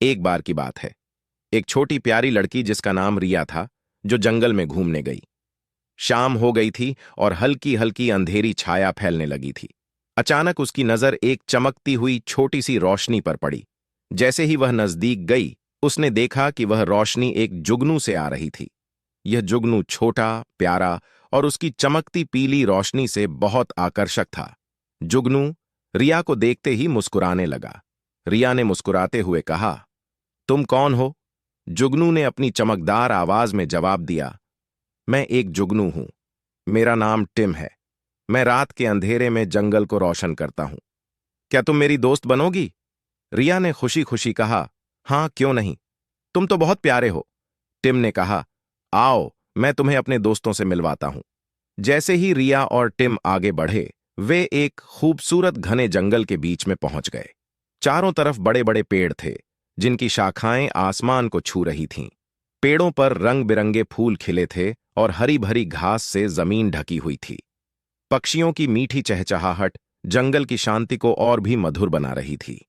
एक बार की बात है। एक छोटी प्यारी लड़की जिसका नाम रिया था, जो जंगल में घूमने गई। शाम हो गई थी और हल्की हल्की अंधेरी छाया फैलने लगी थी। अचानक उसकी नजर एक चमकती हुई छोटी सी रोशनी पर पड़ी। जैसे ही वह नजदीक गई, उसने देखा कि वह रोशनी एक जुगनू से आ रही थी। यह जुगनू छोटा, प्यारा और उसकी चमकती पीली रोशनी से बहुत आकर्षक था। जुगनू रिया को देखते ही मुस्कुराने लगा। रिया ने मुस्कुराते हुए कहा, तुम कौन हो? जुगनू ने अपनी चमकदार आवाज में जवाब दिया, मैं एक जुगनू हूं। मेरा नाम टिम है। मैं रात के अंधेरे में जंगल को रोशन करता हूं। क्या तुम मेरी दोस्त बनोगी? रिया ने खुशी खुशी कहा, हां, क्यों नहीं। तुम तो बहुत प्यारे हो। टिम ने कहा, आओ, मैं तुम्हें अपने दोस्तों से मिलवाता हूं। जैसे ही रिया और टिम आगे बढ़े, वे एक खूबसूरत घने जंगल के बीच में पहुंच गए। चारों तरफ बड़े बड़े पेड़ थे, जिनकी शाखाएं आसमान को छू रही थीं। पेड़ों पर रंग बिरंगे फूल खिले थे और हरी भरी घास से जमीन ढकी हुई थी। पक्षियों की मीठी चहचहाहट जंगल की शांति को और भी मधुर बना रही थी।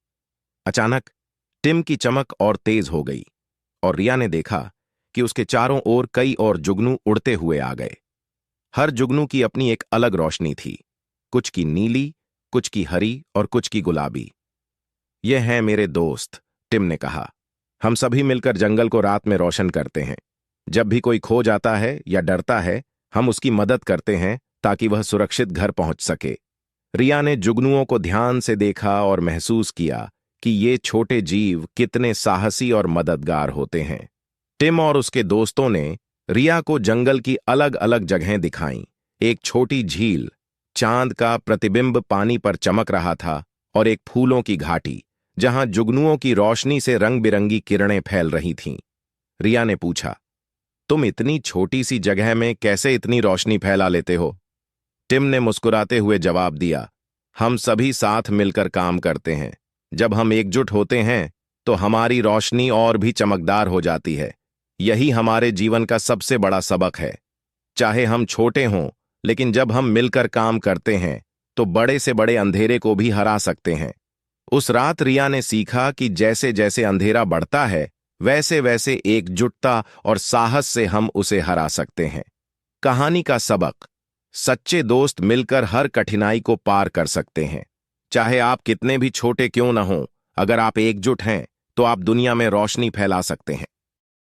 अचानक टिम की चमक और तेज हो गई और रिया ने देखा कि उसके चारों ओर कई और जुगनू उड़ते हुए आ गए। हर जुगनू की अपनी एक अलग रोशनी थी, कुछ की नीली, कुछ की हरी और कुछ की गुलाबी। ये हैं मेरे दोस्त, टिम ने कहा। हम सभी मिलकर जंगल को रात में रोशन करते हैं। जब भी कोई खो जाता है या डरता है, हम उसकी मदद करते हैं ताकि वह सुरक्षित घर पहुंच सके। रिया ने जुगनुओं को ध्यान से देखा और महसूस किया कि ये छोटे जीव कितने साहसी और मददगार होते हैं। टिम और उसके दोस्तों ने रिया को जंगल की अलग अलग जगहें दिखाईं। एक छोटी झील, चांद का प्रतिबिंब पानी पर चमक रहा था, और एक फूलों की घाटी, जहां जुगनुओं की रोशनी से रंग बिरंगी किरणें फैल रही थीं। रिया ने पूछा, तुम इतनी छोटी सी जगह में कैसे इतनी रोशनी फैला लेते हो? टिम ने मुस्कुराते हुए जवाब दिया, हम सभी साथ मिलकर काम करते हैं। जब हम एकजुट होते हैं तो हमारी रोशनी और भी चमकदार हो जाती है। यही हमारे जीवन का सबसे बड़ा सबक है। चाहे हम छोटे हों, लेकिन जब हम मिलकर काम करते हैं तो बड़े से बड़े अंधेरे को भी हरा सकते हैं। उस रात रिया ने सीखा कि जैसे जैसे अंधेरा बढ़ता है, वैसे वैसे एकजुटता और साहस से हम उसे हरा सकते हैं। कहानी का सबक: सच्चे दोस्त मिलकर हर कठिनाई को पार कर सकते हैं। चाहे आप कितने भी छोटे क्यों न हों, अगर आप एकजुट हैं तो आप दुनिया में रोशनी फैला सकते हैं।